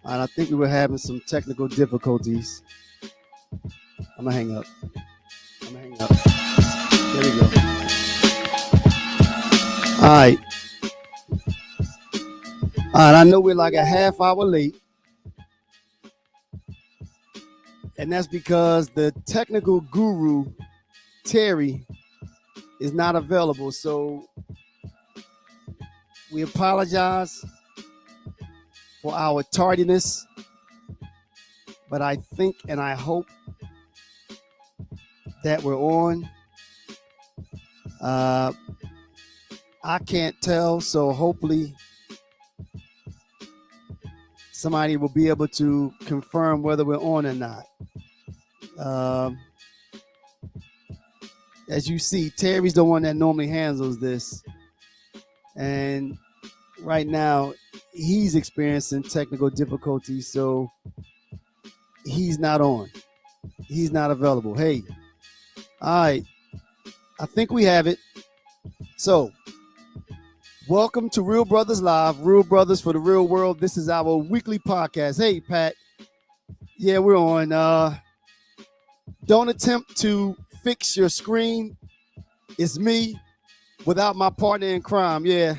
And I think we were having some technical difficulties. I'm gonna hang up. I'm gonna hang up. There we go. All right. All right. I know we're like a half hour late, and that's because the technical guru Terry is not available. So we apologize for our tardiness, but I think and I hope that we're on. I can't tell, so hopefully somebody will be able to confirm whether we're on or not. As you see, Terry's the one that normally handles this, and right now he's experiencing technical difficulties, so he's not on. He's not available. Hey, all right, I think we have it. So, welcome to Real Brothers Live, Real Brothers for the Real World. This is our weekly podcast. Hey, Pat. Yeah, we're on. Don't attempt to fix your screen. It's me without my partner in crime. Yeah,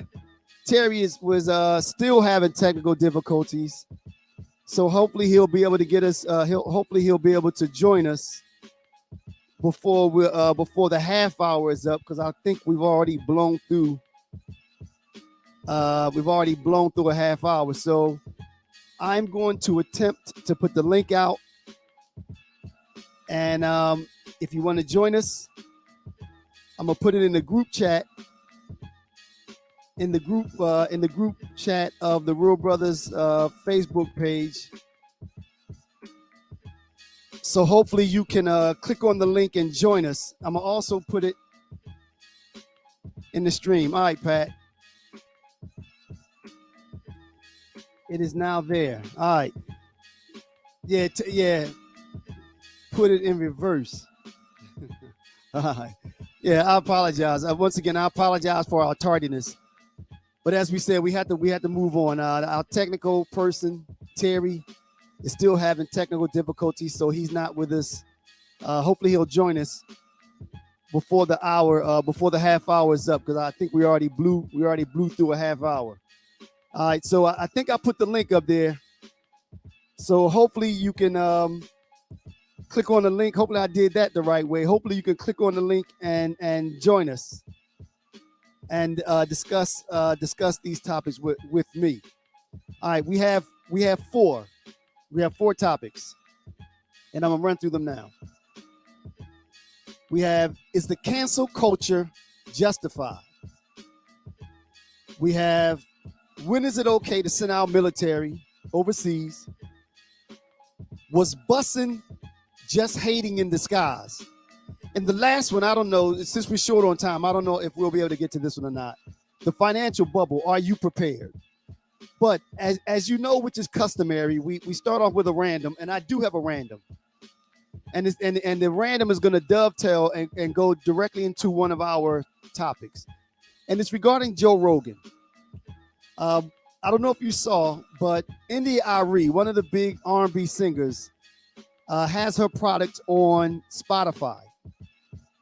Terry was still having technical difficulties, so hopefully he'll be able to get us. Hopefully he'll be able to join us before the half hour is up, because I think we've already blown through. We've already blown through a half hour, so I'm going to attempt to put the link out, and if you want to join us, I'm gonna put it in the group chat. In the group chat of the Real Brothers Facebook page. So hopefully you can click on the link and join us. I'm gonna also put it in the stream. All right, Pat. It is now there. All right. Yeah, yeah. Put it in reverse. All right. Yeah, I apologize. Once again, I apologize for our tardiness. But as we said, we had to move on. Our technical person, Terry, is still having technical difficulties, so he's not with us. Hopefully he'll join us before the half hour is up, because I think we already blew through a half hour. All right, so I think I put the link up there. So hopefully you can click on the link. Hopefully I did that the right way. Hopefully you can click on the link and join us and discuss these topics with me. All right, we have four topics, and I'm gonna run through them now. We have, is the cancel culture justified? We have, when is it okay to send our military overseas? Was busing just hating in disguise? And the last one, I don't know, since we're short on time, I don't know if we'll be able to get to this one or not. The financial bubble, are you prepared? But as you know, which is customary, we start off with a random, and I do have a random. And the random is going to dovetail and go directly into one of our topics. And it's regarding Joe Rogan. I don't know if you saw, but India Arie, one of the big R&B singers, has her product on Spotify.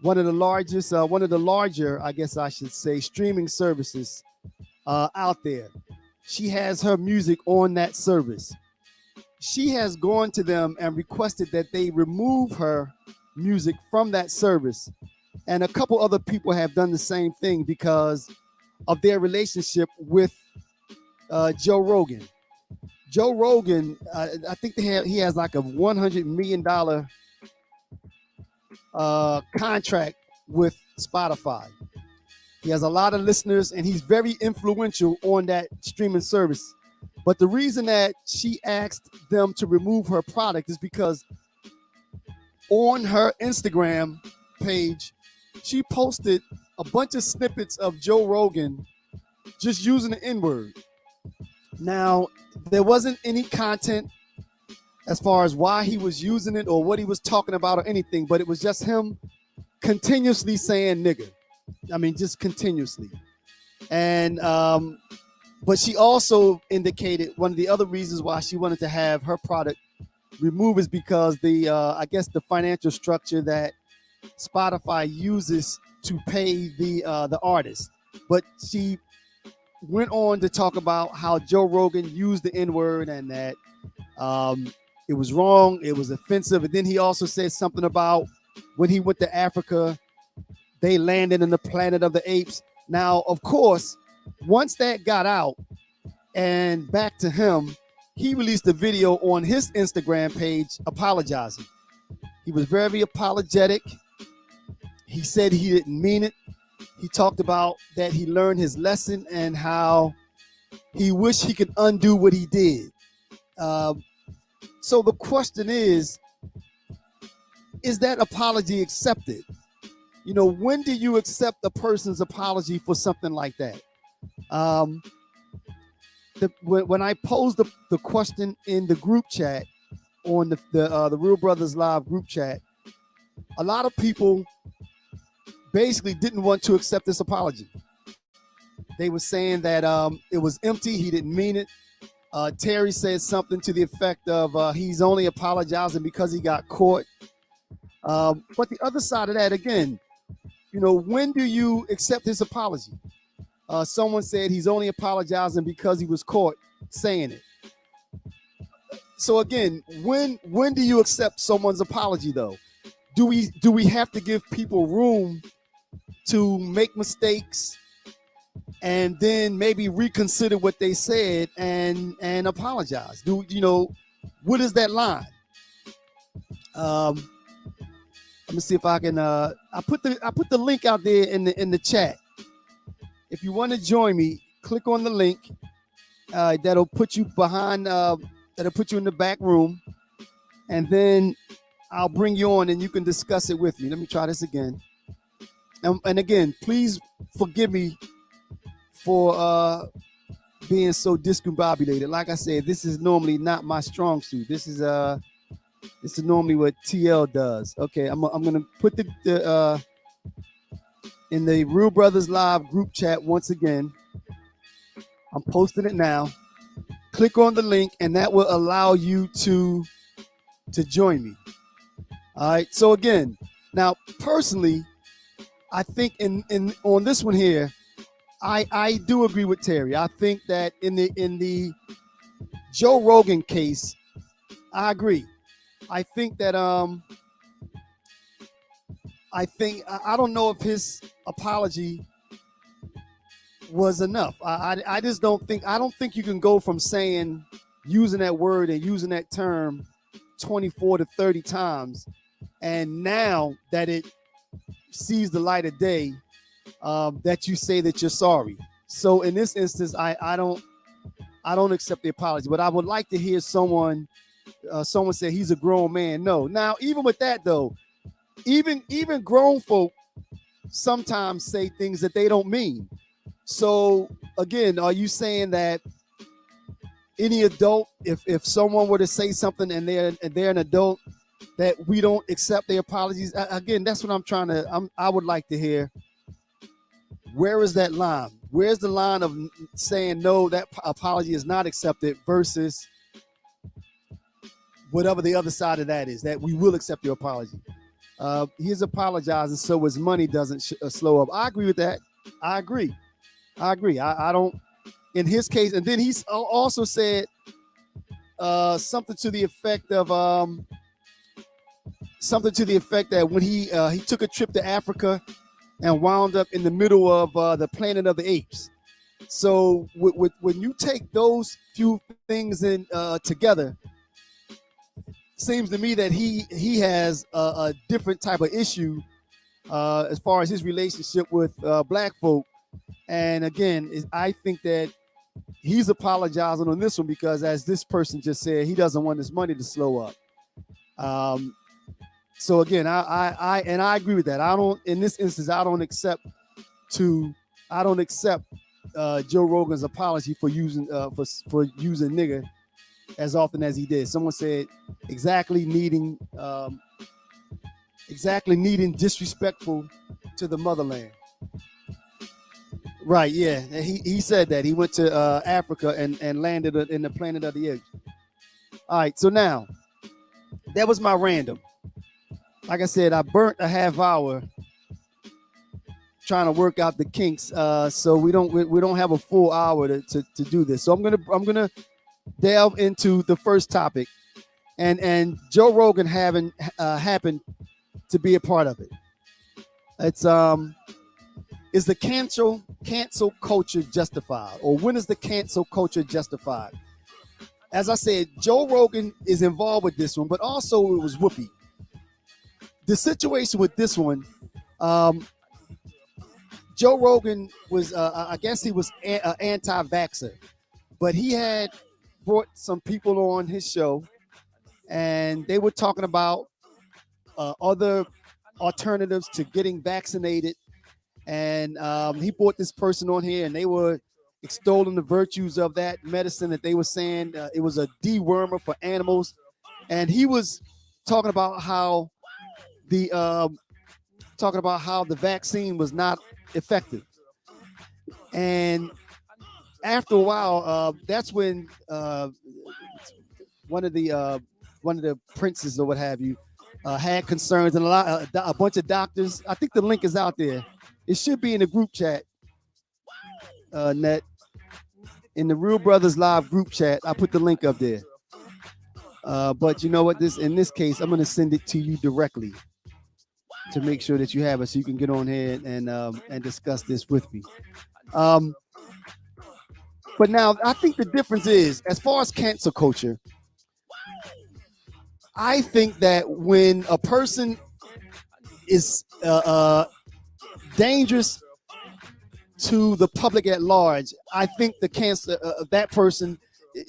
One of the larger, I guess I should say, streaming services out there. She has her music on that service. She has gone to them and requested that they remove her music from that service. And a couple other people have done the same thing because of their relationship with Joe Rogan. Joe Rogan, I think he has like a $100 million contract with Spotify. He has a lot of listeners, and he's very influential on that streaming service. But the reason that she asked them to remove her product is because on her Instagram page, she posted a bunch of snippets of Joe Rogan just using the N-word. Now, there wasn't any content as far as why he was using it or what he was talking about or anything, but it was just him continuously saying nigger. I mean, just continuously. And But she also indicated one of the other reasons why she wanted to have her product removed is because the I guess the financial structure that Spotify uses to pay the artist. But she went on to talk about how Joe Rogan used the N word and that um, it was wrong, it was offensive. And then he also said something about when he went to Africa, they landed in the planet of the apes. Now, of course, once that got out and back to him, he released a video on his Instagram page apologizing. He was very apologetic. He said he didn't mean it. He talked about that he learned his lesson and how he wished he could undo what he did. So the question is that apology accepted? You know, when do you accept a person's apology for something like that? When I posed the question in the group chat on the Real Brothers Live group chat, a lot of people basically didn't want to accept this apology. They were saying that it was empty. He didn't mean it. Terry said something to the effect of he's only apologizing because he got caught. But the other side of that, again, you know, when do you accept his apology? Someone said he's only apologizing because he was caught saying it. So again, when do you accept someone's apology though? Do we have to give people room to make mistakes and then maybe reconsider what they said and apologize? Do you know what is that line? Let me see if I can. I put the link out there in the chat. If you want to join me, click on the link. That'll put you behind. That'll put you in the back room, and then I'll bring you on and you can discuss it with me. Let me try this again. And again, please forgive me for being so discombobulated. Like I said, this is normally not my strong suit. This is normally what TL does. Okay, I'm gonna put the in the Real Brothers Live group chat once again. I'm posting it now. Click on the link, and that will allow you to join me. All right. So again, now personally, I think in on this one here, I do agree with Terry. I think that in the Joe Rogan case, I agree. I think that I don't know if his apology was enough. I just don't think you can go from using that word and using that term 24 to 30 times, and now that it sees the light of day, that you say that you're sorry. So in this instance, I don't accept the apology. But I would like to hear someone say he's a grown man. No. Now, even with that though, even grown folk sometimes say things that they don't mean. So again, are you saying that any adult, if someone were to say something and they're an adult, that we don't accept their apologies? Again, that's what I would like to hear. Where is that line? Where's the line of saying no, that apology is not accepted versus whatever the other side of that is, that we will accept your apology? He's apologizing so his money doesn't slow up. I agree with that. I agree. I don't, in his case. And then he's also said something to the effect of that when he took a trip to Africa and wound up in the middle of the planet of the apes. So when you take those few things in together, seems to me that he has a different type of issue as far as his relationship with black folk. And again, I think that he's apologizing on this one because, as this person just said, he doesn't want his money to slow up. So again, I agree with that. In this instance, I don't accept Joe Rogan's apology for using nigger as often as he did. Someone said exactly needing disrespectful to the motherland. Right, yeah. He said that. He went to Africa and landed in the planet of the apes. All right, so now that was my random. Like I said, I burnt a half hour trying to work out the kinks, so we don't have a full hour to do this. So I'm gonna delve into the first topic, and Joe Rogan having happened to be a part of it. It's is the cancel culture justified, or when is the cancel culture justified? As I said, Joe Rogan is involved with this one, but also it was Whoopi. The situation with this one, um, Joe Rogan was, I guess he was anti-vaxxer, but he had brought some people on his show, and they were talking about other alternatives to getting vaccinated. And he brought this person on here, and they were extolling the virtues of that medicine that they were saying it was a dewormer for animals. And he was talking about how the vaccine was not effective. And after a while, that's when one of the princes or what have you had concerns, and a bunch of doctors. I think the link is out there. It should be in the group chat, Net. In the Real Brothers Live group chat, I put the link up there. But you know what? In this case, I'm going to send it to you directly to make sure that you have it, so you can get on here and discuss this with me. But now, I think the difference is, as far as cancel culture, I think that when a person is dangerous to the public at large, I think that person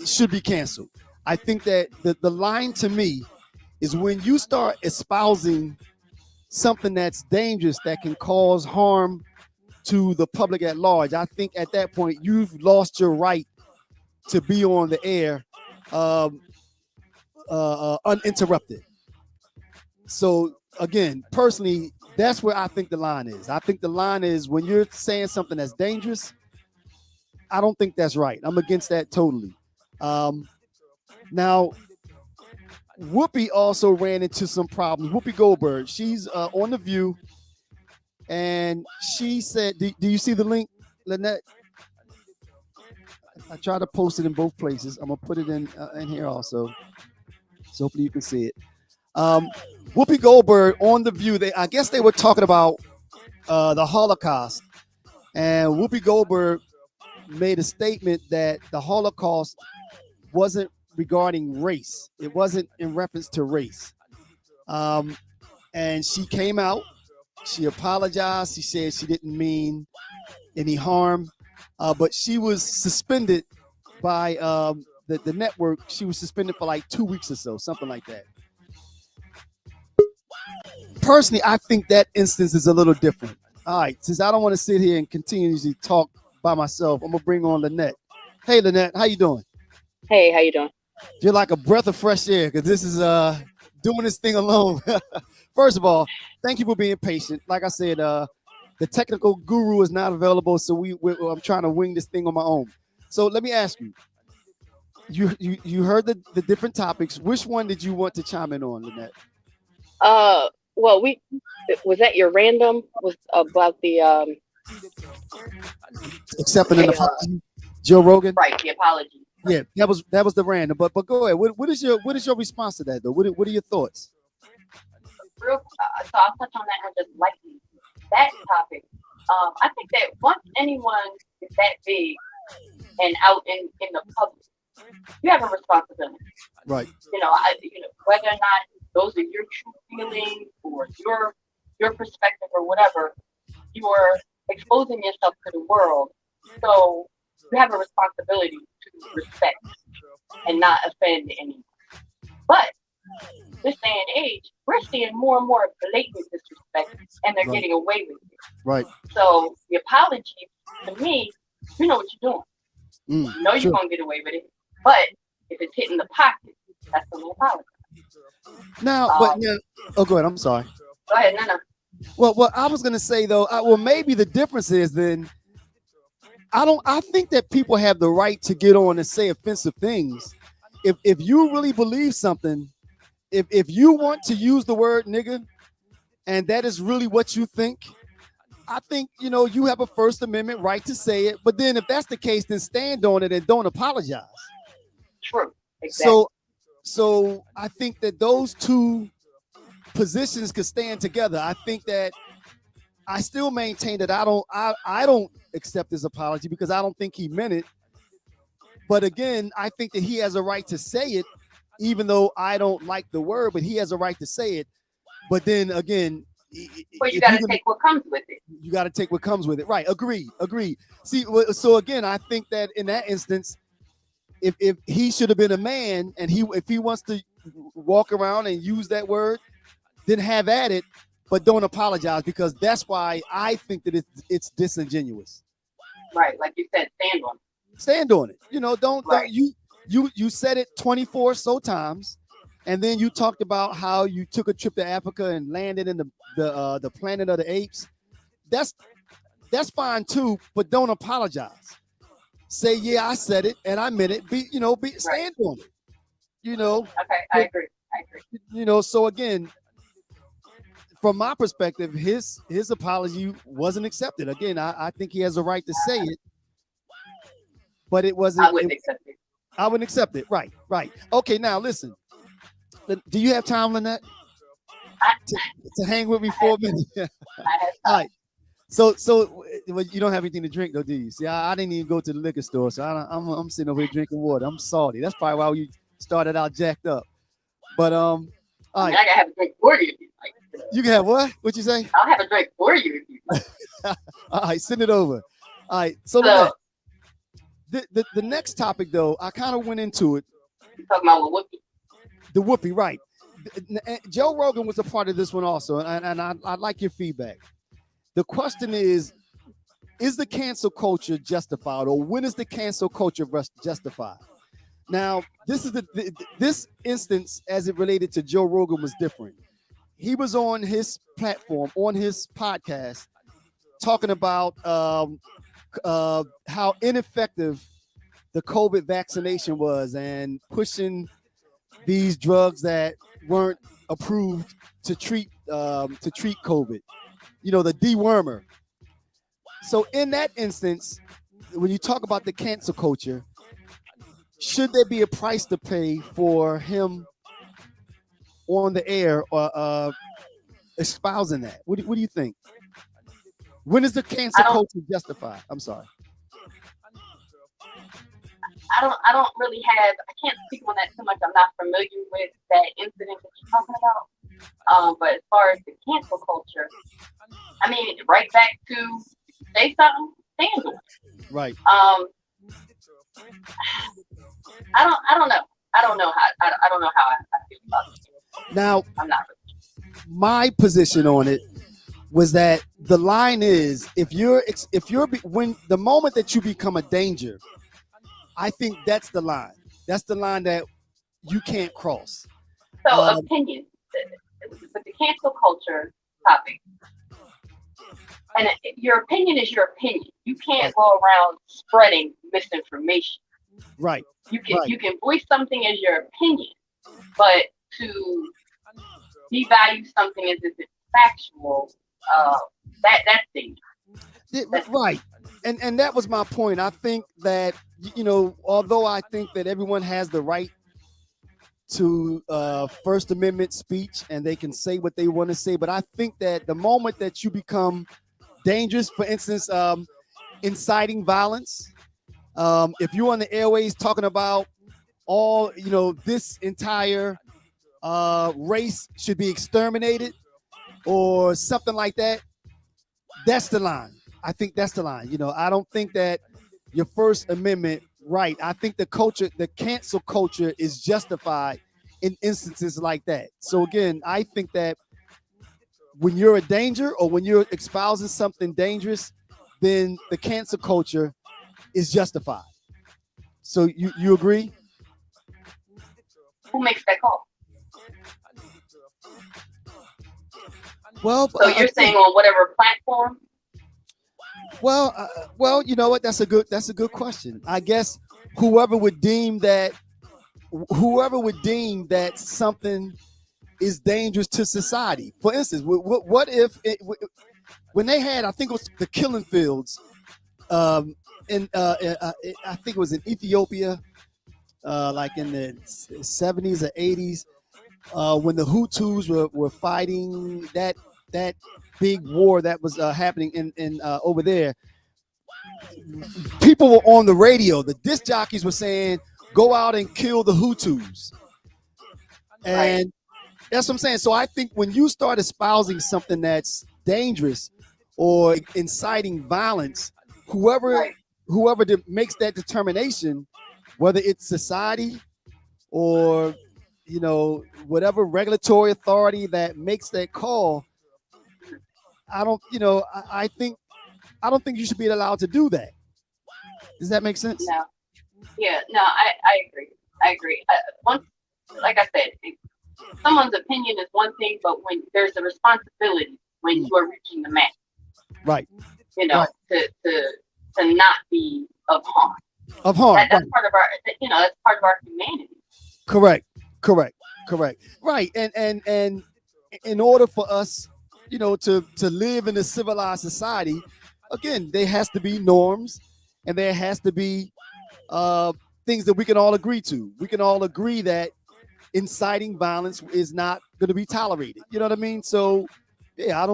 should be canceled. I think that the line to me is when you start espousing something that's dangerous, that can cause harm to the public at large. I think at that point you've lost your right to be on the air uninterrupted. So again, personally, that's where I think the line is. I think the line is when you're saying something that's dangerous. I don't think that's right. I'm against that totally. Now, Whoopi also ran into some problems. Whoopi Goldberg, she's on The View, and she said, do you see the link, Lynette? I try to post it in both places. I'm going to put it in here also, so hopefully you can see it. Whoopi Goldberg on The View, I guess they were talking about the Holocaust, and Whoopi Goldberg made a statement that the Holocaust wasn't regarding race. It wasn't in reference to race. And she came out, she apologized, she said she didn't mean any harm, but she was suspended by the network. She was suspended for like 2 weeks or so, something like that. Personally, I think that instance is a little different. All right, since I don't want to sit here and continuously talk by myself, I'm gonna bring on Lynette. Hey, Lynette, how you doing? Hey, how you doing? You're like a breath of fresh air, because this is doing this thing alone. First of all, thank you for being patient. Like I said, the technical guru is not available, so I'm trying to wing this thing on my own. So let me ask you. You heard the different topics. Which one did you want to chime in on, Lynette? Well, was that your random? Was about the accepting an apology, Joe Rogan? Right, the apology. Yeah, that was the random. But go ahead. What is your response to that though? What are your thoughts? So I'll touch on that just lightly. That topic. I think that once anyone is that big and out in the public, you have a responsibility. Right. Whether or not those are your true feelings or your perspective or whatever, you are exposing yourself to the world. So you have a responsibility to respect and not offend anyone. But this day and age, we're seeing more and more blatant disrespect, and they're getting away with it. Right. So the apology, to me, you know what you're doing. You know you're going to get away with it. But if it's hitting the pocket, that's when you apologize. Now, go ahead. I'm sorry. Go ahead. No. Well, what I was going to say, though, maybe the difference is then I think that people have the right to get on and say offensive things. If you really believe something, if you want to use the word nigga and that is really what you think, I think you have a First Amendment right to say it. But then if that's the case, then stand on it and don't apologize. True. Exactly. So I think that those two positions could stand together. I think that I still maintain that I don't accept his apology because I don't think he meant it. But again, I think that he has a right to say it, even though I don't like the word, but he has a right to say it. But then again, But you if got you to take what comes with it. you got to take what comes with it. Right. Agreed. See, so again, I think that in that instance, if he should have been a man and if he wants to walk around and use that word, then have at it, but don't apologize because that's why I think that it's disingenuous. Right. Like you said, stand on it. Stand on it. Don't Right. you said it 24 so times, and then you talked about how you took a trip to Africa and landed in the planet of the apes. That's fine too, but don't apologize. Say, yeah, I said it and I meant it. Right. Stand on it. You know, Okay. I agree. So again, from my perspective, his apology wasn't accepted. Again, I think he has a right to say it, but it wasn't. I wouldn't accept it. I wouldn't accept it. Right. Okay, now listen. Do you have time, Lynette, I, to hang with me for a minute? I have All time. right. Well, you don't have anything to drink, though, do you? See, I didn't even go to the liquor store, so I'm sitting over here drinking water. I'm salty. That's probably why you started out jacked up. But all I mean, right, I can have a drink for you if you like. you can have what? What you say? I'll have a drink for you if you like. All right, send it over. All right, so So, the next topic, though, I kind of went into it. you're talking about Whoopi. The whoopee, right? Joe Rogan was a part of this one also, and I'd like your feedback. The question is the cancel culture justified, or when is the cancel culture justified? Now, this instance, as it related to Joe Rogan, was different. He was on his platform, on his podcast, talking about how ineffective the COVID vaccination was and pushing these drugs that weren't approved to treat COVID. The dewormer. So in that instance, when you talk about the cancel culture, should there be a price to pay for him on the air or espousing that? What do you think? When is the cancel culture justified? I'm sorry. I don't really have. I can't speak on that too much. I'm not familiar with that incident that you're talking about. But as far as the cancel culture, I mean, right back to say something, stand on it. Right. I don't know. I don't know how I feel about it. Now, I'm not really. My position on it was that the line is if you're when the moment that you become a danger, I think that's the line. That's the line that you can't cross. So opinion, with the cancel culture topic, and your opinion is your opinion. You can't go around spreading misinformation. Right. You can voice something as your opinion, but to devalue something as if it's factual, that's dangerous. Right. And that was my point. I think that, although I think that everyone has the right to First Amendment speech and they can say what they want to say, but I think that the moment that you become dangerous, for instance, inciting violence, if you're on the airways talking about all, this entire race should be exterminated or something like that, that's the line. I think that's the line. I don't think that your First Amendment right. I think the cancel culture is justified in instances like that. So again, I think that when you're a danger or when you're espousing something dangerous, then the cancel culture is justified. So you agree? Who makes that call? Well, so you're saying on whatever platform? Well, you know what? That's a good question. I guess whoever would deem that whoever would deem that something is dangerous to society. For instance, what if when they had, I think it was the killing fields, um, in I think it was in Ethiopia, like in the 70s or 80s, when the Hutus were fighting that big war that was happening in over there. People were on the radio. The disc jockeys were saying, "Go out and kill the Hutus," Right, and that's what I'm saying. So I think when you start espousing something that's dangerous or inciting violence, whoever right. makes that determination, whether it's society or whatever regulatory authority that makes that call, I don't you know I don't think you should be allowed to do that. Does that make sense? No, yeah, no, I agree. I agree. Once, like I said, someone's opinion is one thing, but when there's a responsibility when Mm, you are reaching the mass, right, you right. know, to not be of harm. Of harm, That's right. part of our, that's part of our humanity. Correct, correct, correct. Right, and in order for us, to live in a civilized society, again, there has to be norms, and there has to be uh, things that we can all agree to. We can all agree that inciting violence is not going to be tolerated. You know what I mean? So, yeah,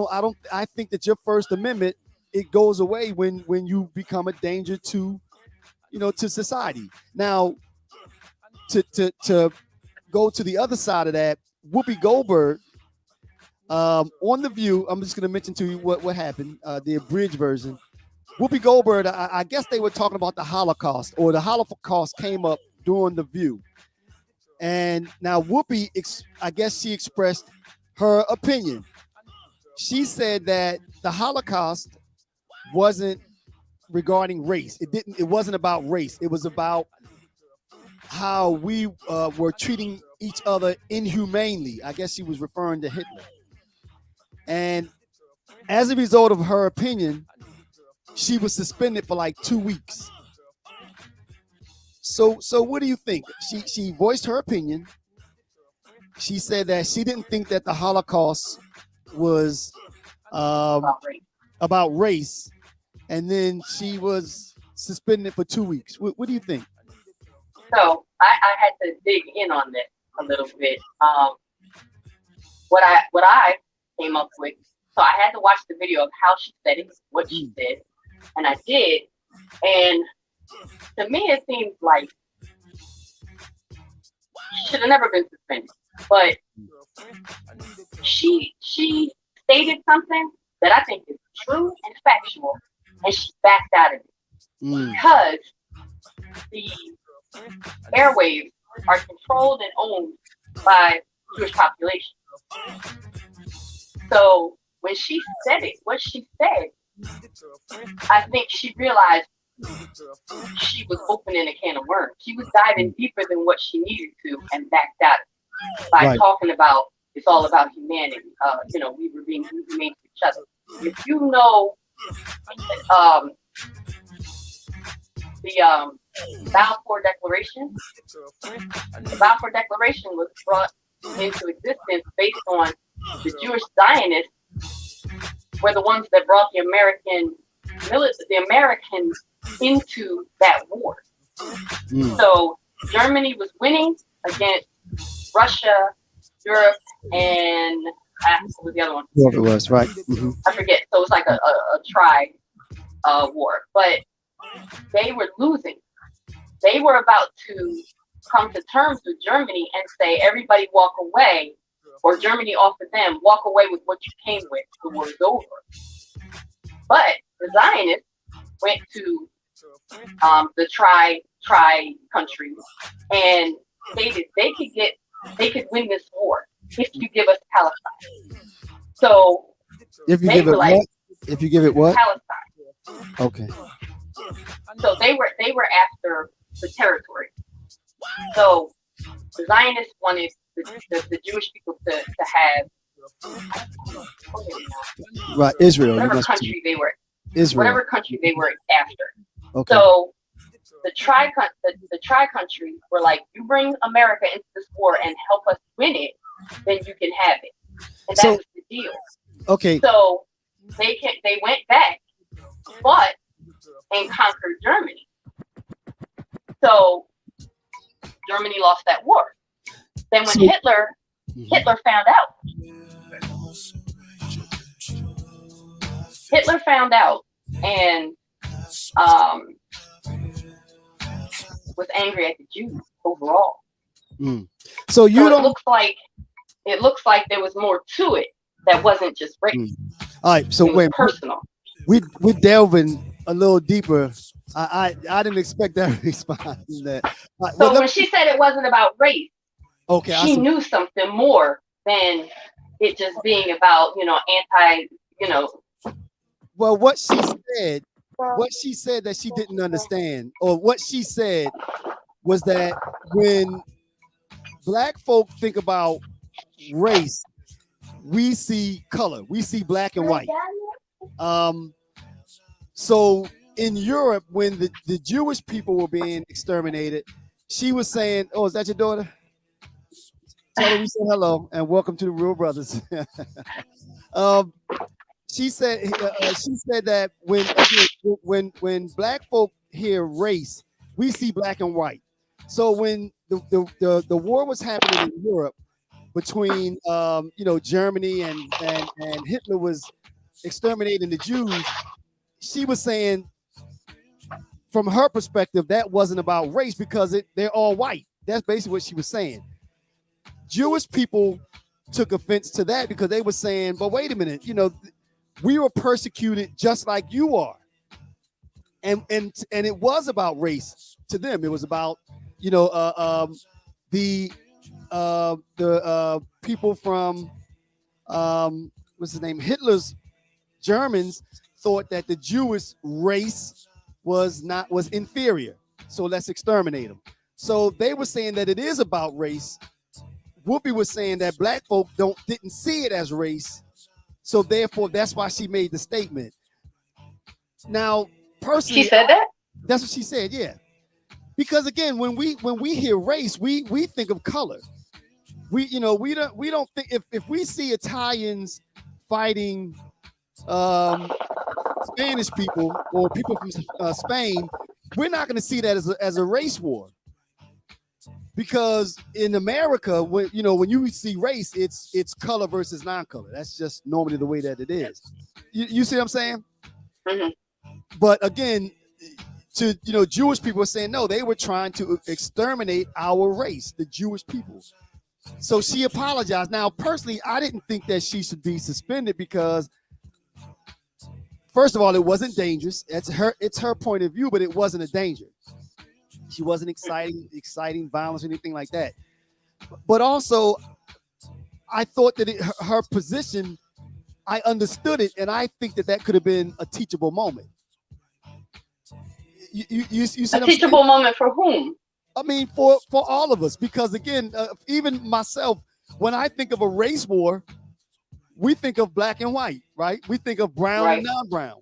I think that your First Amendment, it goes away when you become a danger to society. Now, to go to the other side of that, Whoopi Goldberg, on The View, I'm just going to mention to you what happened, the abridged version. Whoopi Goldberg, I guess they were talking about the Holocaust, or the Holocaust came up during The View. And now Whoopi, I guess she expressed her opinion. She said that the Holocaust wasn't regarding race. It wasn't about race. It was about how we were treating each other inhumanely. I guess she was referring to Hitler. And as a result of her opinion, she was suspended for like 2 weeks. So what do you think? She voiced her opinion. She said that she didn't think that the Holocaust was um, About race. about race, and then she was suspended for 2 weeks. What do you think? So I had to dig in on this a little bit. What I came up with. So I had to watch the video of how she said it, what she Mm, said, and I did. And to me, it seems like she should have never been suspended. But she stated something that I think is true and factual, and she backed out of it mm, because the airwaves are controlled and owned by Jewish population. So when she said it, what she said, I think she realized she was opening a can of worms. She was diving mm. deeper than what she needed to and backed out by Right. talking about it's all about humanity. We were being humane to each other. If you know um, the Balfour Declaration, the Balfour Declaration was brought into existence based on the Jewish Zionists were the ones that brought the Americans into that war. Mm. So Germany was winning against Russia, Europe, and what was the other one? Whoever it was, right? Hmm. I forget. So it was like a tri war, but they were losing. They were about to come to terms with Germany and say, everybody walk away, or Germany offered them, walk away with what you came with. The war is over. But the Zionists went to the tri countries and stated they could win this war if you give us Palestine. So If you they give were it like, what? If you give it what? Palestine. Okay. So they were after the territory. So the Zionists wanted the Jewish people to have Right. Israel. You whatever must. country they were. Israel. whatever country they were after. Okay. So the tri countries were like, you bring America into this war and help us win it, then you can have it, and that So was the deal. okay. So they went back, fought, and conquered Germany. So Germany lost that war. Then when So Hitler found out, and was angry at the Jews overall. mm. So you So don't. it looks like there was more to it that wasn't just race. Mm. All right. So It was wait, personal. we're delving a little deeper. I didn't expect that response. That. So when she said it wasn't about race, okay, she knew something more than it just being about, anti, well, what she said that she didn't understand, or what she said was that when black folk think about race, we see color, we see black and white. So in Europe, when the Jewish people were being exterminated, she was saying, "Oh, is that your daughter? Tell her we said hello and welcome to the Real Brothers." um, she said that when black folk hear race, we see black and white. So when the war was happening in Europe between Germany and Hitler was exterminating the Jews, she was saying from her perspective that wasn't about race because they're all white. That's basically what she was saying. Jewish people took offense to that because they were saying, but wait a minute, we were persecuted just like you are. And it was about race to them. It was about, the people from what's his name? Hitler's Germans thought that the Jewish race was inferior. So let's exterminate them. So they were saying that it is about race. Whoopi was saying that black folk didn't see it as race. So therefore, that's why she made the statement. Now, personally, she said that. That's what she said. Yeah, because again, when we hear race, we think of color. We don't think if we see Italians fighting Spanish people or people from Spain, we're not going to see that as a race war. Because in America, when you see race, it's color versus non-color. That's just normally the way that it is. You see what I'm saying? Mm-hmm. But again, to Jewish people are saying no, they were trying to exterminate our race, the Jewish people. So she apologized. Now, personally, I didn't think that she should be suspended because, first of all, it wasn't dangerous. It's her point of view, but it wasn't a danger. She wasn't exciting violence or anything like that. But also, I thought that her position, I understood it, and I think that could have been a teachable moment. You see a teachable moment for whom? I mean, for all of us, because again, even myself, when I think of a race war, we think of black and white, right? We think of brown and non-brown.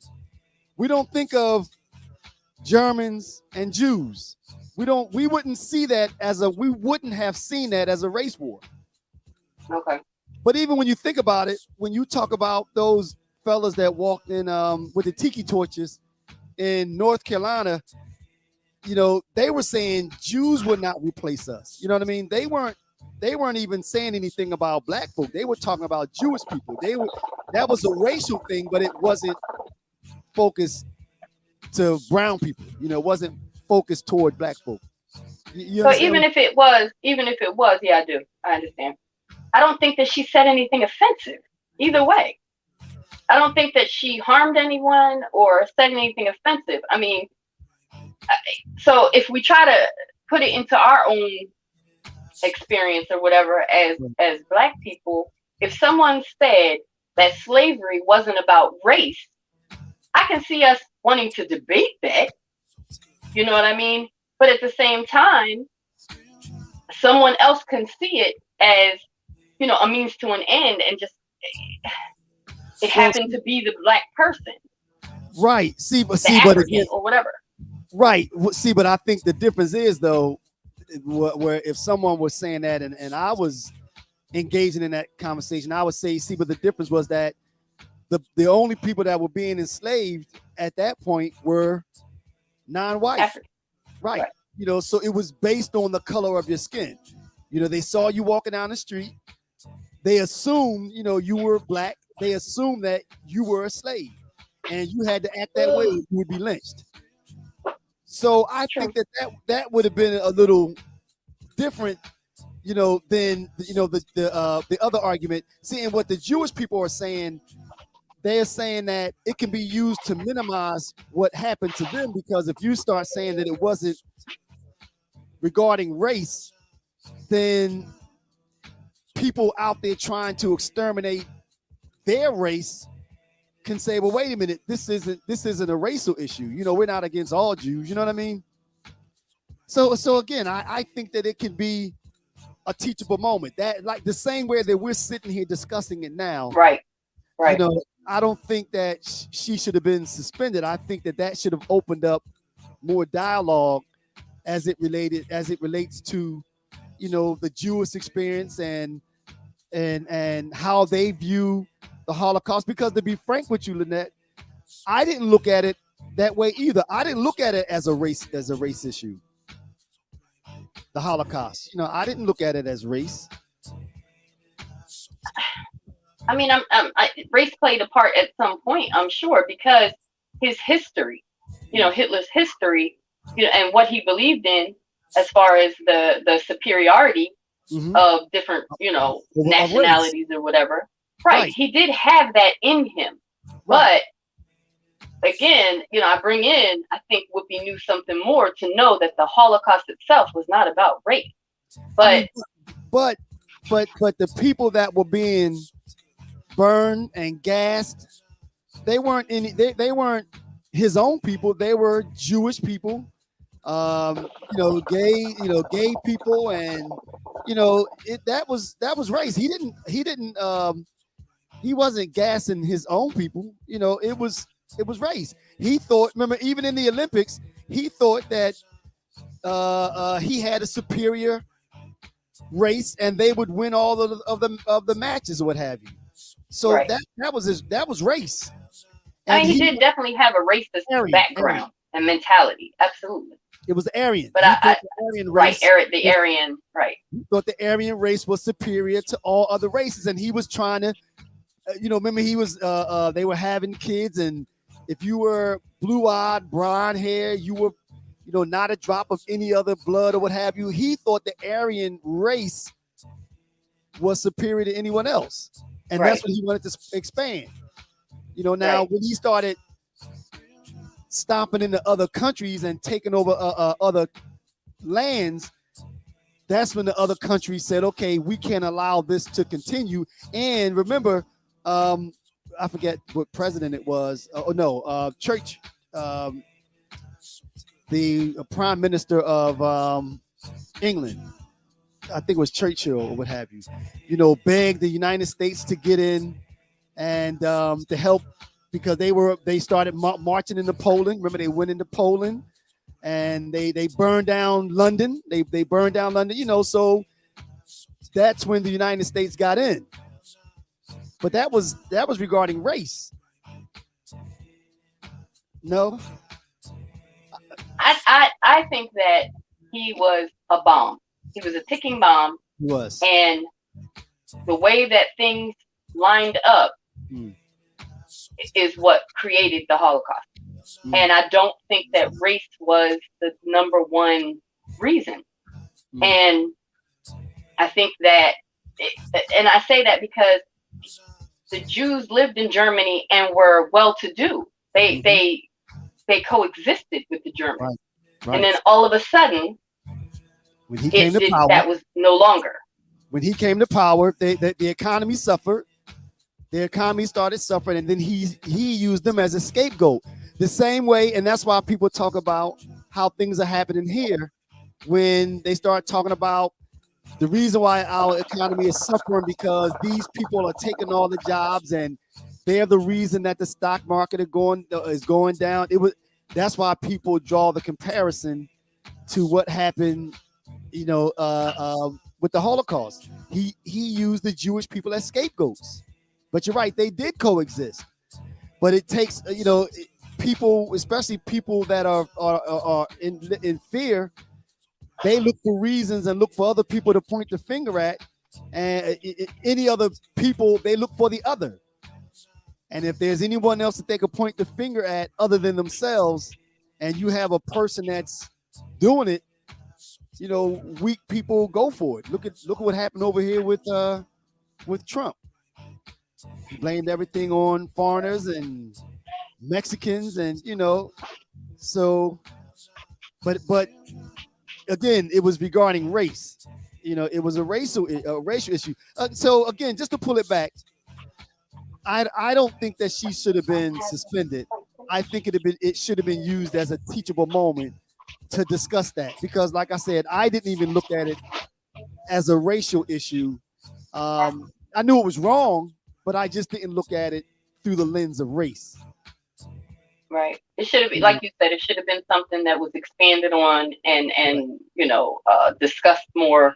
We don't think of Germans and Jews. We wouldn't see that we wouldn't have seen that as a race war. Okay. But even when you think about it, when you talk about those fellas that walked in with the tiki torches in North Carolina, they were saying Jews would not replace us. You know what I mean? They weren't even saying anything about black folk. They were talking about Jewish people. That was a racial thing, but it wasn't focused to brown people. It wasn't focused toward black folk. So even if it was, yeah, I do. I understand. I don't think that she said anything offensive either way. I don't think that she harmed anyone or said anything offensive. I mean, so if we try to put it into our own experience or whatever as black people, if someone said that slavery wasn't about race, I can see us wanting to debate that. You know what I mean? But at the same time, someone else can see it as, a means to an end, and just it happened to be the black person. right. the But African again, or whatever. right. See, but I think the difference is though, where if someone was saying that and I was engaging in that conversation, I would say, see, but the difference was that the only people that were being enslaved at that point were non-white, African, right? right? So it was based on the color of your skin. They saw you walking down the street. They assumed, you were black. They assumed that you were a slave, and you had to act that way, or you would be lynched. So I True. think that would have been a little different, than the other argument. Seeing what the Jewish people are saying, they are saying that it can be used to minimize what happened to them, because if you start saying that it wasn't regarding race, then people out there trying to exterminate their race can say, well, wait a minute, this isn't a racial issue. We're not against all Jews. You know what I mean? So again, I think that it can be a teachable moment. That, like, the same way that we're sitting here discussing it now, Right, you right, know, I don't think that she should have been suspended. I think that should have opened up more dialogue as it relates to, the Jewish experience and how they view the Holocaust. Because to be frank with you, Lynette, I didn't look at it that way either. I didn't look at it as a race issue. The Holocaust, I didn't look at it as race. I mean, race played a part at some point, I'm sure, because his history, Hitler's history, and what he believed in as far as the superiority Mm-hmm. of different, Of race, nationalities or whatever. Right. right, He did have that in him. right. But again, I think Whoopi knew something more to know that the Holocaust itself was not about race. I But mean, but the people that were being burned and gassed, they weren't his own people. They were Jewish people, gay people, and that was race. He wasn't gassing his own people. It was race. He thought. Remember, even in the Olympics, he thought that he had a superior race, and they would win all of the matches or what have you. So right. that was race, I and mean, he did definitely have a racist Aryan. background and mentality. Absolutely. It was Aryan. But He thought the Aryan right, race. the Aryan, right. He thought the Aryan race was superior to all other races, and he was trying to, remember he was, they were having kids, and if you were blue-eyed, brown hair, you were, not a drop of any other blood or what have you. He thought the Aryan race was superior to anyone else, and that's Right. what he wanted to expand. Now Right. when he started stomping into other countries and taking over other lands, that's when the other countries said, okay, we can't allow this to continue. And remember, I forget what president it was. Oh no, Church, the prime minister of England, I think it was Churchill or what have you, begged the United States to get in and to help, because they started marching into Poland. Remember, they went into Poland and they burned down London. They burned down London. So that's when the United States got in. But that was regarding race. No, I think that he was a bomb. He was a ticking bomb, he was. and the way that things lined up Mm. is what created the Holocaust. Mm. And I don't think that race was the number one reason. Mm. And I think that, and I say that because the Jews lived in Germany and were well-to-do. They coexisted with the Germans. Right. And then all of a sudden, When he came to power, that was no longer. when he came to power, the economy suffered. The economy started suffering, and then he used them as a scapegoat. The same way, and that's why people talk about how things are happening here when they start talking about the reason why our economy is suffering, because these people are taking all the jobs and they're the reason that the stock market is going down. That's why people draw the comparison to what happened, with the Holocaust. He used the Jewish people as scapegoats. But you're right, they did coexist. But it takes, people, especially people that are in fear, they look for reasons and look for other people to point the finger at, and any other people, they look for the other. And if there's anyone else that they could point the finger at other than themselves, and you have a person that's doing it, weak people go for it. Look at what happened over here with Trump. He blamed everything on foreigners and Mexicans, and so, but again, it was regarding race. It was a racial issue. So again, just to pull it back, I don't think that she should have been suspended. I think it should have been used as a teachable moment to discuss that, because like I said, I didn't even look at it as a racial issue. I knew it was wrong, but I just didn't look at it through the lens of race. Right. It should have been, like you said, it should have been something that was expanded on and discussed more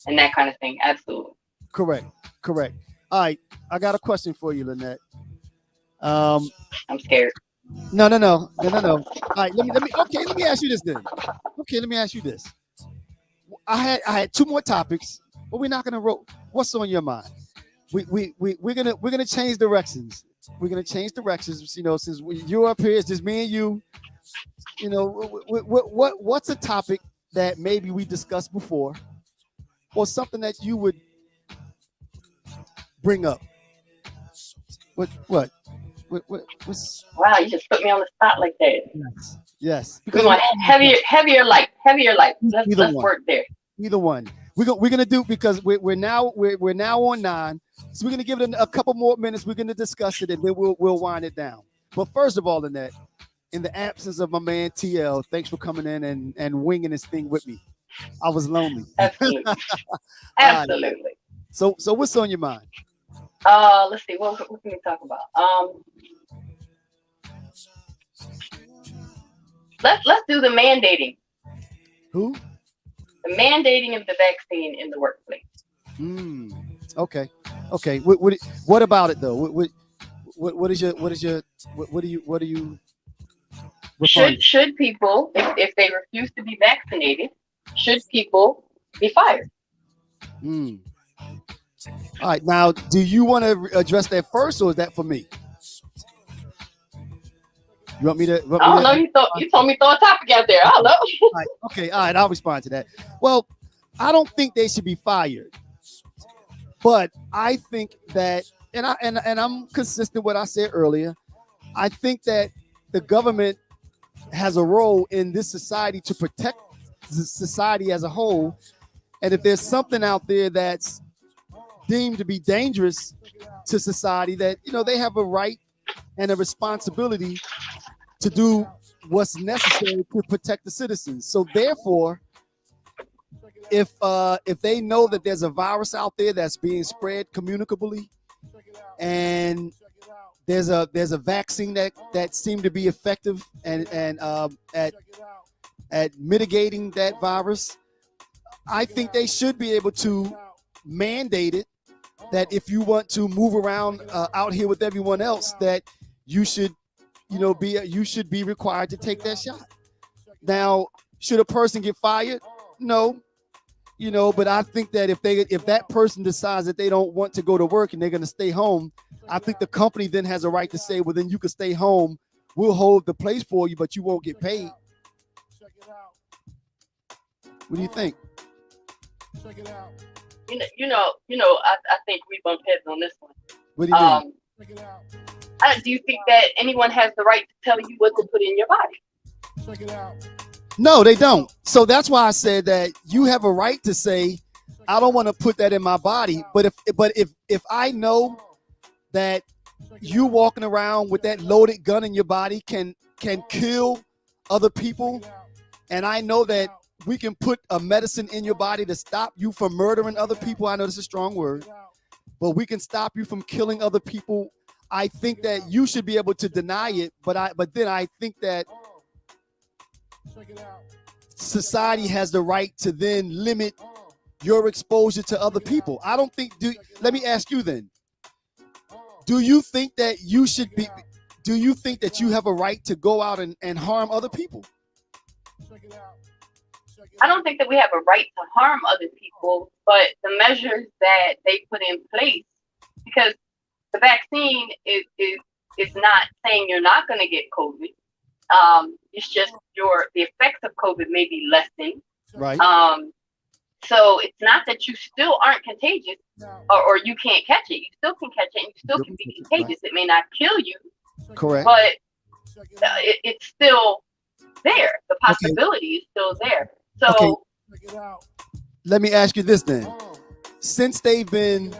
and that kind of thing. Absolutely. Correct. All right, I got a question for you, Lynette. I'm scared. No. All right, let me ask you this then. Okay, let me ask you this. I had two more topics, but we're not gonna roll. What's on your mind? We're gonna change directions. We're gonna change directions. Since you're up here, it's just me and you. What's a topic that maybe we discussed before, or something that you would bring up? What's Wow, you just put me on the spot like that. yes. We want heavier light. Let's work there. Either one. We're gonna do, because we're now on 9, so we're gonna give it a couple more minutes. We're gonna discuss it, and then we'll wind it down. But first of all, Lynette, in the absence of my man TL, thanks for coming in and winging this thing with me. I was lonely. Absolutely. Absolutely. Right. So what's on your mind? Let's see. What can we talk about? Let's do the mandating. Who? The mandating of the vaccine in the workplace. Okay. What about it though? What do you? Should people, if they refuse to be vaccinated, should people be fired? All right. Now, do you want to address that first, or is that for me? You want me to? I don't know. You told me to throw a topic out there. I don't know. All right, okay. All right. I'll respond to that. Well, I don't think they should be fired, but I think that, and I'm consistent with what I said earlier. I think that the government has a role in this society to protect the society as a whole, and if there's something out there that's deemed to be dangerous to society, that they have a right and a responsibility to do what's necessary to protect the citizens. So therefore, if they know that there's a virus out there that's being spread communicably, and there's a vaccine that seemed to be effective and at mitigating that virus, I think they should be able to mandate it, that if you want to move around out here with everyone else, that you should be required to take that shot. Now, should a person get fired? No, but I think that if that person decides that they don't want to go to work and they're going to stay home, I think the company then has a right to say, well, then you can stay home. We'll hold the place for you, but you won't get paid. What do you think? Check it out. I think we bump heads on this one. What do you mean? Check it out. Do you think that anyone has the right to tell you what to put in your body? Check it out. No, they don't. So that's why I said that you have a right to say, I don't want to put that in my body. But if I know that you walking around with that loaded gun in your body can kill other people, and I know that we can put a medicine in your body to stop you from murdering other people. I know this is a strong word, but we can stop you from killing other people. I think that you should be able to deny it, but then I think that society has the right to then limit your exposure to other people. I don't think let me ask you then. Do you think that you should be do you think that you have a right to go out and harm other people? I don't think that we have a right to harm other people, but the measures that they put in place, because the vaccine is not saying you're not going to get COVID. It's just the effects of COVID may be lessened. Right. So it's not that you still aren't contagious or you can't catch it. You still can catch it and you still can be contagious. It may not kill you, correct, but it's still there. The possibility is still there. So let me ask you this then. Since they've been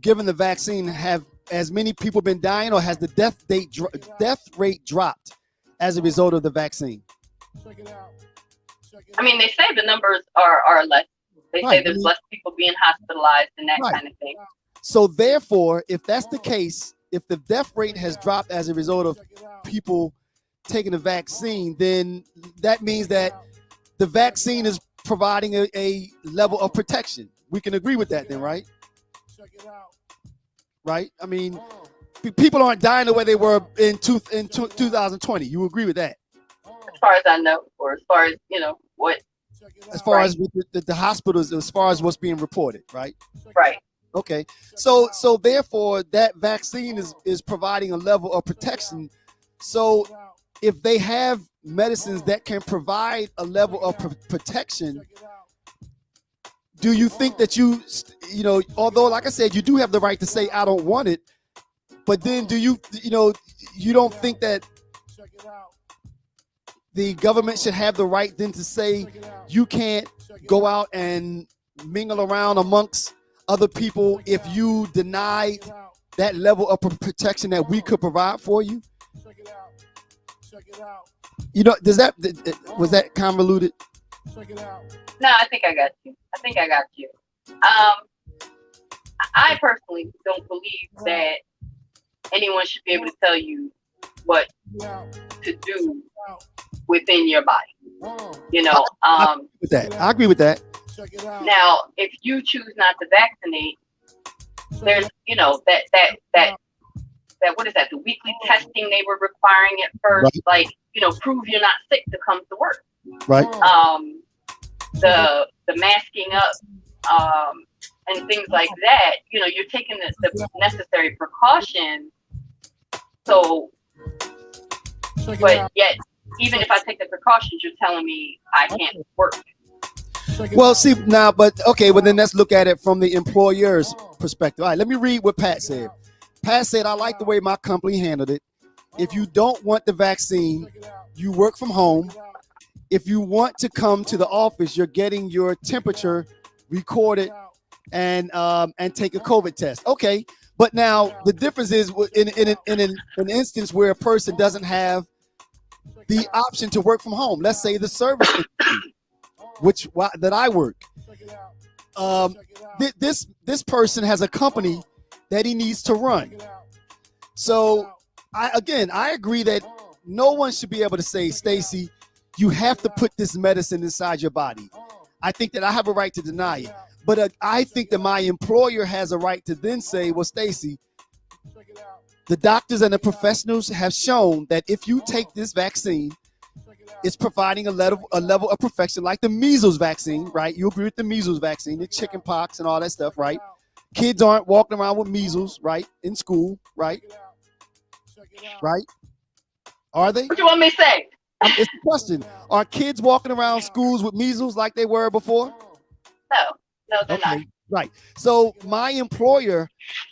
given the vaccine, have as many people been dying, or has the death rate dropped as a result of the vaccine? I mean, they say the numbers are less. They say there's less people being hospitalized and that kind of thing. So therefore, if that's the case, if the death rate has dropped as a result of people taking the vaccine, then that means that the vaccine is providing a level of protection. We can agree with that then, right? Right? I mean, people aren't dying the way they were in 2020. You agree with that? As far as I know, or as far as, what? As far as with the hospitals, as far as what's being reported, right? Right. Okay. So therefore, that vaccine is providing a level of protection. So if they have medicines that can provide a level of protection, do you think that although, like I said, you do have the right to say, I don't want it, but then you don't think that the government should have the right then to say you can't go out and mingle around amongst other people if you denied that level of protection that we could provide for you? Was that convoluted? No, I think I got you. I personally don't believe that anyone should be able to tell you what to do within your body. I agree with that. Now, if you choose not to vaccinate, there's, that what is that? The weekly testing they were requiring at first, right. Prove you're not sick to come to work. Right. The masking up, and things like that. You're taking the necessary precautions. So, but yet, even if I take the precautions, you're telling me I can't work. Well, see now, but okay, well then let's look at it from the employer's perspective. All right, let me read what Pat said. Pat said, I like the way my company handled it. If you don't want the vaccine, you work from home. If you want to come to the office, you're getting your temperature recorded and take a COVID test. Okay, but now the difference is in an instance where a person doesn't have the option to work from home. Let's say the service that I work. This person has a company that he needs to run. So I agree that no one should be able to say, Stacy, you have to put this medicine inside your body. I think that I have a right to deny it. But I think that my employer has a right to then say, well, Stacy, the doctors and the professionals have shown that if you take this vaccine, it's providing a level of protection, like the measles vaccine, right? You agree with the measles vaccine, the chicken pox and all that stuff, right? Kids aren't walking around with measles, right? In school, right? Right? Are they? What do you want me to say? It's a question. Are kids walking around schools with measles like they were before? No, they're not. Right. So my employer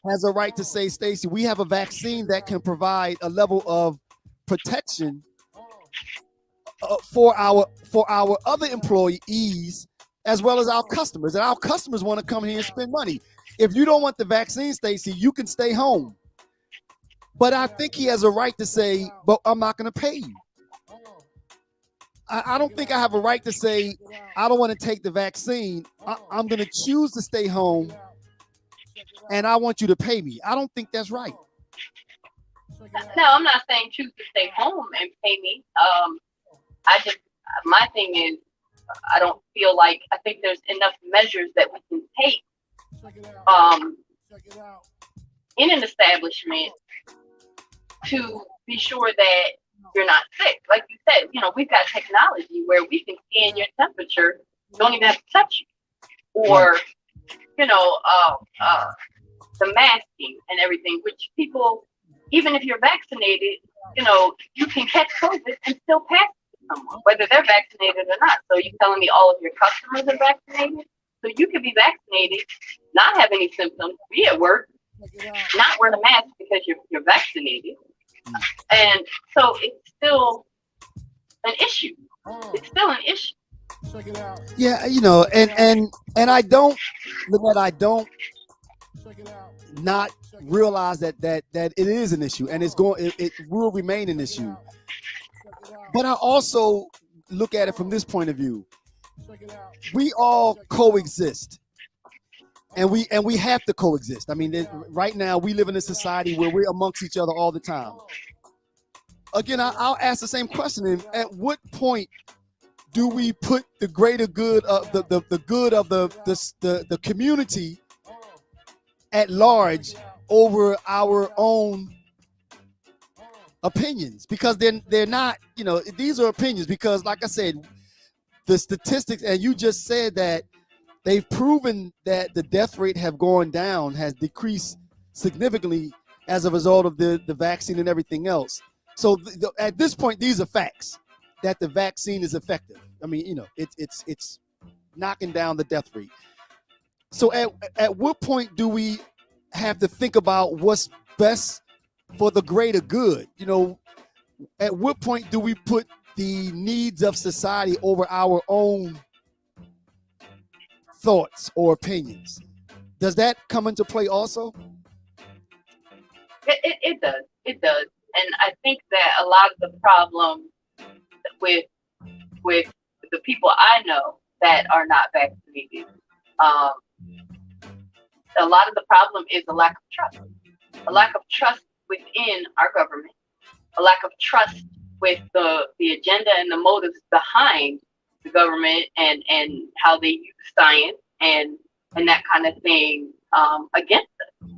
has a right to say, Stacy, we have a vaccine that can provide a level of protection for our other employees as well as our customers. And our customers want to come here and spend money. If you don't want the vaccine, Stacy, you can stay home. But I think he has a right to say, but I'm not going to pay you. I don't think I have a right to say, I don't want to take the vaccine. I'm going to choose to stay home and I want you to pay me. I don't think that's right. No, I'm not saying choose to stay home and pay me. I just my thing is I don't feel like I think there's enough measures that we can take um in an establishment to be sure that you're not sick. Like you said, we've got technology where we can scan your temperature, don't even have to touch you, Right. or you know, uh, uh, the masking and everything, which people, even if you're vaccinated, you can catch COVID and still pass it to someone, whether they're vaccinated or not. So you're telling me all of your customers are vaccinated? So you could be vaccinated, not have any symptoms, be at work, not wear a mask because you're vaccinated. And so it's still an issue. It's still an issue. Yeah, and I don't not realize that it is an issue, and it will remain an issue. But I also look at it from this point of view. We all coexist, and we have to coexist. I mean, right now we live in a society where we're amongst each other all the time. Again, I'll ask the same question: at what point do we put the greater good of the good of the community at large over our own opinions? Because they're not, these are opinions. Because like I said, the statistics, and you just said that they've proven that the death rate has decreased significantly as a result of the vaccine and everything else. So at this point, these are facts that the vaccine is effective. I mean, it's knocking down the death rate. So at what point do we have to think about what's best for the greater good? At what point do we put the needs of society over our own thoughts or opinions? Does that come into play also? It does. It does. And I think that a lot of the problem with with the people I know that are not vaccinated, um, a lot of the problem is a lack of trust. A lack of trust within our government, a lack of trust with the agenda and the motives behind the government, and how they use science and that kind of thing against us.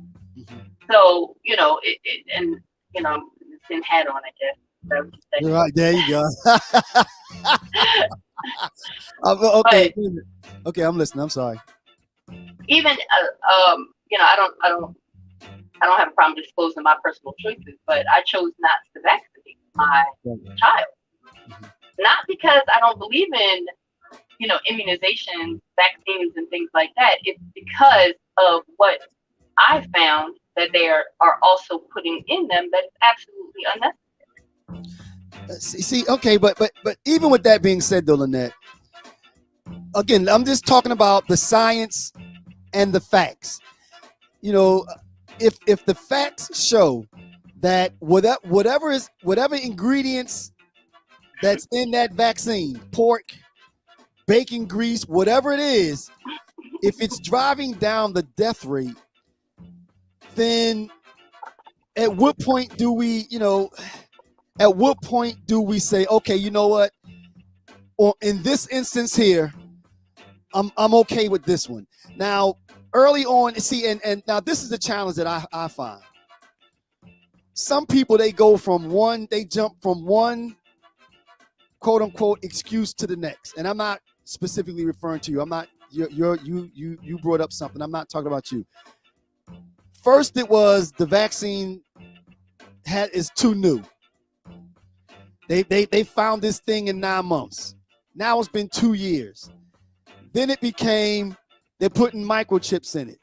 So and it's hat on, I guess. You're right. There you go. Okay. But, okay, I'm listening. I'm sorry. Even I don't have a problem disclosing my personal choices, but I chose not to vaccinate my child. Not because I don't believe in, immunization, vaccines, and things like that. It's because of what I found that they are also putting in them that is absolutely unnecessary. See, okay, but even with that being said, though, Lynette, again, I'm just talking about the science and the facts. If the facts show that whatever ingredients that's in that vaccine, pork, bacon grease, whatever it is, if it's driving down the death rate, then at what point do we, say, okay, you know what? Or in this instance here, I'm okay with this one. Now, early on, see, and now this is the challenge that I find. Some people, they jump from one quote unquote excuse to the next. And I'm not specifically referring to you. I'm not, you brought up something. I'm not talking about you. First, it was the vaccine is too new. They found this thing in 9 months. Now it's been 2 years. Then it became they're putting microchips in it.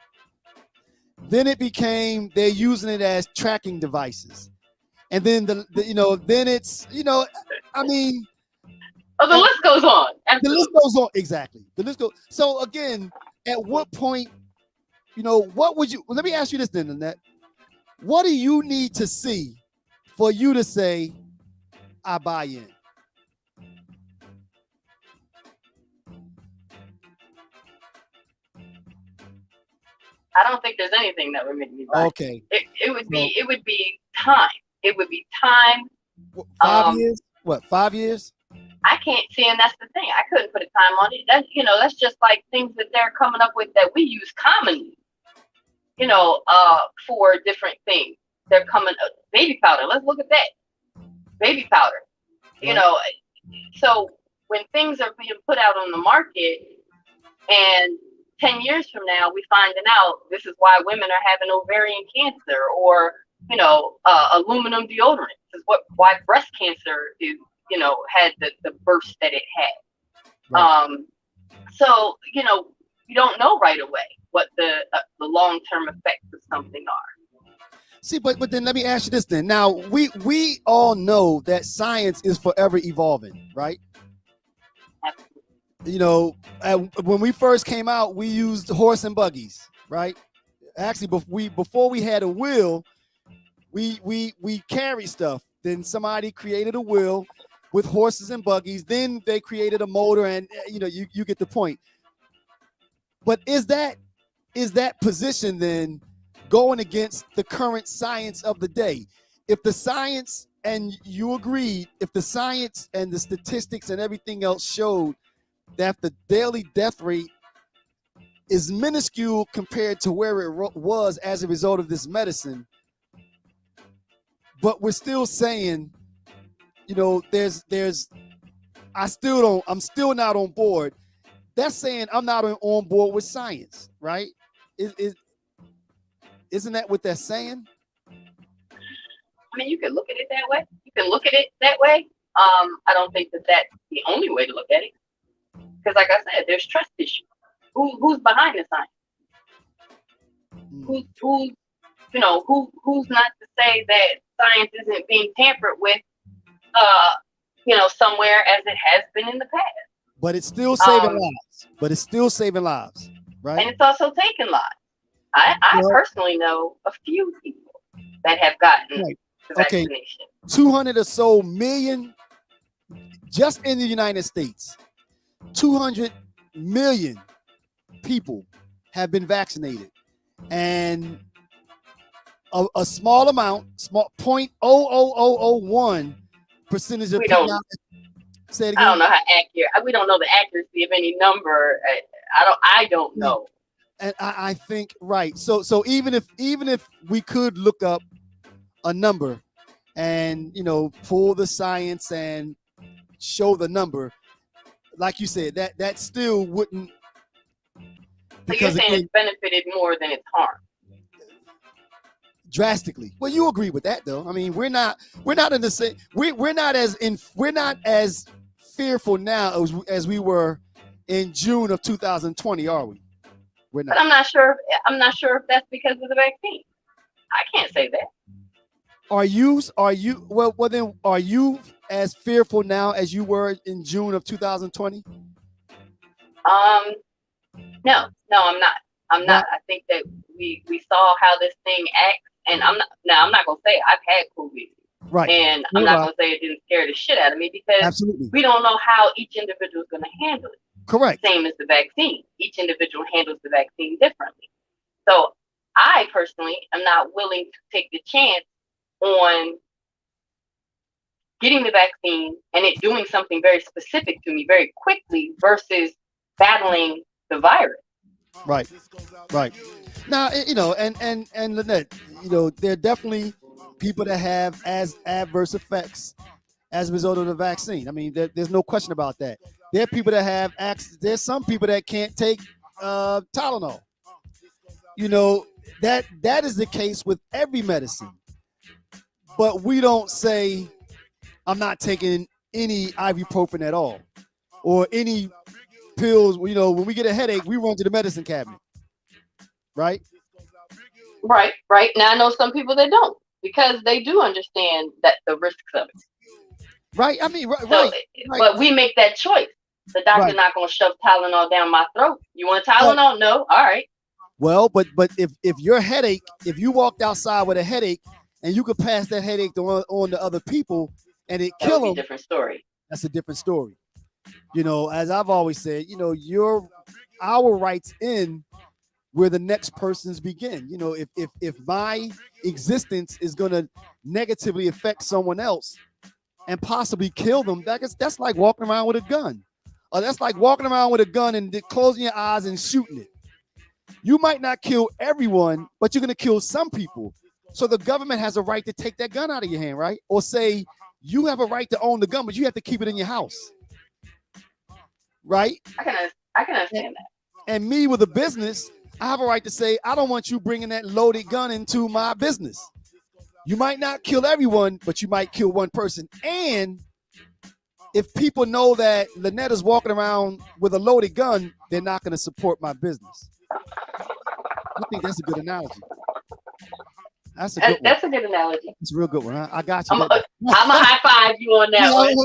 Then it became they're using it as tracking devices. And then then it's I mean, the list goes on. Absolutely. The list goes on, exactly. The list goes. So again, at what point, what would you? Let me ask you this then, Annette. What do you need to see for you to say, I buy in? I don't think there's anything that would make me buy. Okay. It would So, be time. It would be time. 5 Um, years? What, 5 years? I can't see, and that's the thing. I couldn't put a time on it. That that's just like things that they're coming up with that we use commonly. For different things. They're coming. Baby powder. Let's look at that. Baby powder. You Right. know, so when things are being put out on the market, and 10 years from now we finding out this is why women are having ovarian cancer, or aluminum deodorant. This is why breast cancer is had the burst that it had. Right. So you don't know right away what the long term effects of something are. See, but then let me ask you this then. Now we all know that science is forever evolving, right? Absolutely. When we first came out, we used horse and buggies, right? Actually, before we had a wheel, we carried stuff. Then somebody created a wheel with horses and buggies. Then they created a motor, and you get the point. But is that position then going against the current science of the day? If the science, and you agreed, if the science and the statistics and everything else showed that the daily death rate is minuscule compared to where it was as a result of this medicine, but we're still saying, I'm still not on board. That's saying I'm not on board with science, right? Isn't that what they're saying? I mean, you can look at it that way. You can look at it that way. I don't think that that's the only way to look at it, because, like I said, there's trust issues. Who's behind the science? Mm. Who's not to say that science isn't being tampered with, somewhere, as it has been in the past. But it's still saving lives. Right? And it's also taking lives. I personally know a few people that have gotten the vaccination. 200 or so million just in the United States. 200 million people have been vaccinated, and a small amount, 0.00001% of people. Say it again. I don't know how accurate. We don't know the accuracy of any number. I don't know. And I think right. So even if we could look up a number and pull the science and show the number, like you said, that still wouldn't. So you're saying it's benefited more than it's harmed? Drastically. Well, you agree with that, though. I mean, we're not in the same. We're not as fearful now as we were in June of 2020, are we? We're not. But I'm not sure if that's because of the vaccine. I can't say that. Are you? Well, then, are you as fearful now as you were in June of 2020? No, I'm not. I'm not. I think that we saw how this thing acts, and I'm not gonna say I've had COVID, right? And I'm not gonna say it didn't scare the shit out of me, because absolutely, we don't know how each individual is gonna handle it. Correct. Same as the vaccine. Each individual handles the vaccine differently. So I personally am not willing to take the chance on getting the vaccine and it doing something very specific to me very quickly versus battling the virus. Right. Now, and Lynette, there are definitely people that have as adverse effects as a result of the vaccine. I mean, there's no question about that. There are people that have there's some people that can't take Tylenol. That is the case with every medicine. But we don't say, I'm not taking any ibuprofen at all, or any pills. When we get a headache, we run to the medicine cabinet. Right. Now I know some people that don't, because they do understand that the risks of it. Right. I mean, right. But we make that choice. The doctor's not going to shove Tylenol down my throat. You want Tylenol? No. All right. Well, but if your headache, if you walked outside with a headache and you could pass that headache on to other people and it kill them, different story. That's a different story. As I've always said, our rights end where the next person's begin. You know, if my existence is going to negatively affect someone else and possibly kill them, that's like walking around with a gun. Or that's like walking around with a gun and closing your eyes and shooting it. You might not kill everyone, but you're going to kill some people. So the government has a right to take that gun out of your hand, right? Or say you have a right to own the gun, but you have to keep it in your house, right? I can understand that. And me with a business, I have a right to say I don't want you bringing that loaded gun into my business. You might not kill everyone, but you might kill one person. And if people know that Lynette is walking around with a loaded gun, they're not going to support my business. I think that's a good analogy. That's a good one. That's a good analogy. It's a real good one. I got you. I'm a high five you on that one.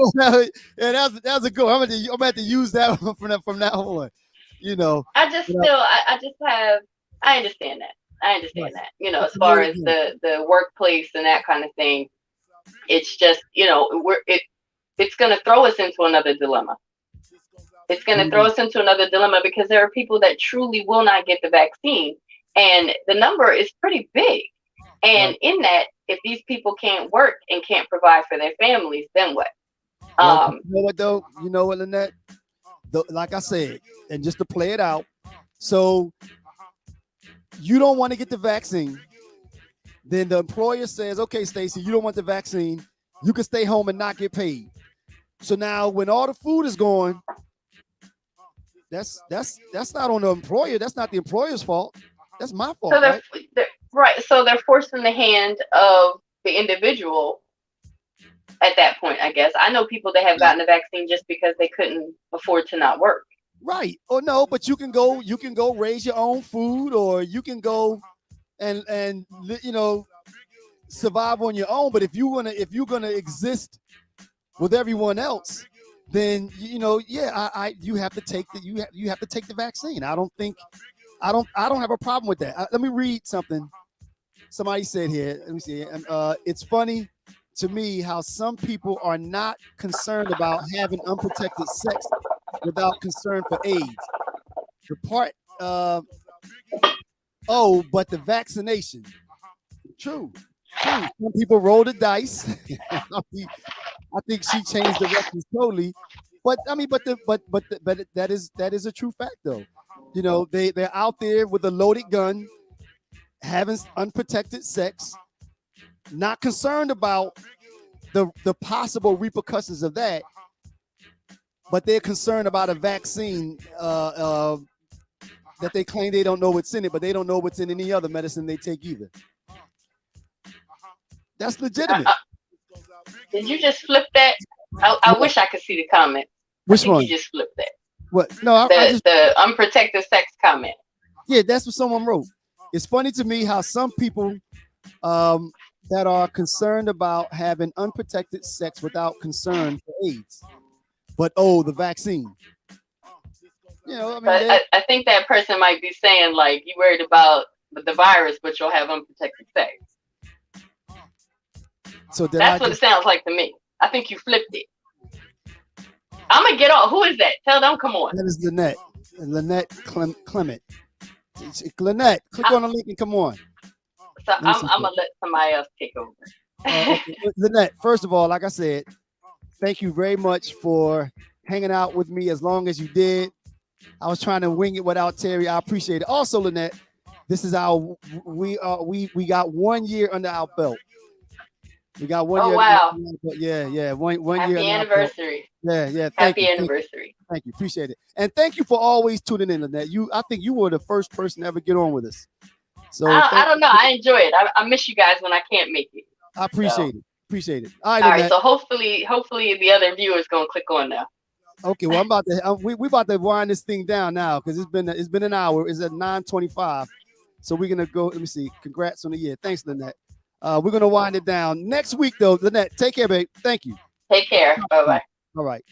Yeah, that's a good one. I'm going to have to use that one from now on. You know. I understand that. I understand that. You know, as far as the workplace and that kind of thing, it's just, you know, it's going to throw us into another dilemma. It's going to throw us into another dilemma because there are people that truly will not get the vaccine, and the number is pretty big. And in that, if these people can't work and can't provide for their families, then what? You know what though? You know what, Lynette? Like I said, and just to play it out, so you don't want to get the vaccine. Then the employer says, "Okay, Stacey, you don't want the vaccine. You can stay home and not get paid." So now, when all the food is gone, that's not on the employer. That's not the employer's fault. That's my fault. So right. So they're forcing the hand of the individual at that point, I guess. I know people that have gotten the vaccine just because they couldn't afford to not work. Right. Or no, but you can go raise your own food, or you can go and you know, survive on your own. But if you're gonna exist with everyone else, then you know, you have to take you have to take the vaccine. I don't have a problem with that. Let me read something somebody said here. Let me see. It's funny to me how some people are not concerned about having unprotected sex without concern for AIDS. The part, but the vaccination. True. Some people roll the dice. I think she changed the records totally. But I mean, but that is a true fact though. You know, they're out there with a loaded gun, having unprotected sex, not concerned about the possible repercussions of that, but they're concerned about a vaccine that they claim they don't know what's in it, but they don't know what's in any other medicine they take either. That's legitimate. Did you just flip that? I wish I could see the comment. Which one? You just flipped that. What? No, the unprotected sex comment. Yeah, that's what someone wrote. It's funny to me how some people that are concerned about having unprotected sex without concern for AIDS, but the vaccine. You know, I mean, but I think that person might be saying like, you worried about the virus, but you'll have unprotected sex. So that's what it sounds like to me. I think you flipped it. I'm gonna get off. Who is that? Tell them, come on. That is Lynette. Lynette Clement. Lynette, click on the link and come on. So I'm gonna let somebody else take over. Okay. Lynette, first of all, like I said, thank you very much for hanging out with me as long as you did. I was trying to wing it without Terry. I appreciate it. Also, Lynette, this is we got 1 year under our belt. We got 1 year. Oh wow! Yeah. One Happy year. Happy anniversary. Yeah. Happy anniversary. Thank you. Appreciate it. And thank you for always tuning in, Lynette. I think you were the first person to ever get on with us. So I don't know. I enjoy it. I miss you guys when I can't make it. I appreciate it. Appreciate it. All right. So hopefully the other viewers gonna click on now. Okay. Well, we about to wind this thing down now because it's been an hour. It's at 9:25. So we're gonna go. Let me see. Congrats on the year. Thanks, Lynette. We're gonna wind it down next week, though. Lynette, take care, babe. Thank you. Take care. Bye bye. All right.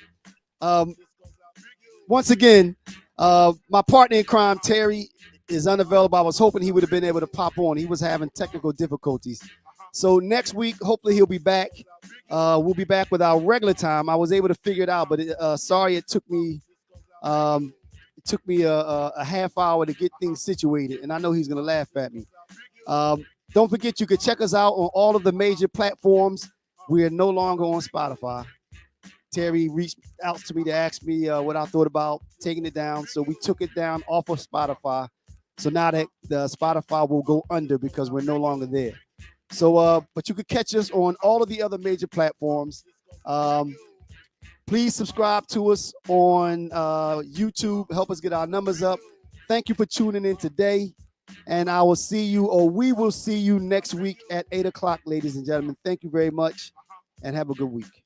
Once again, my partner in crime, Terry, is unavailable. I was hoping he would have been able to pop on. He was having technical difficulties. So next week, hopefully he'll be back. We'll be back with our regular time. I was able to figure it out, but sorry it took me. It took me a half hour to get things situated, and I know he's gonna laugh at me. Don't forget, you can check us out on all of the major platforms. We are no longer on Spotify. Terry reached out to me to ask me what I thought about taking it down, so we took it down off of Spotify. So now that the Spotify will go under because we're no longer there. So, but you could catch us on all of the other major platforms. Um, Please subscribe to us on YouTube. Help us get our numbers up. Thank you for tuning in today. And I will see you, or we will see you next week at 8 o'clock, ladies and gentlemen. Thank you very much and have a good week.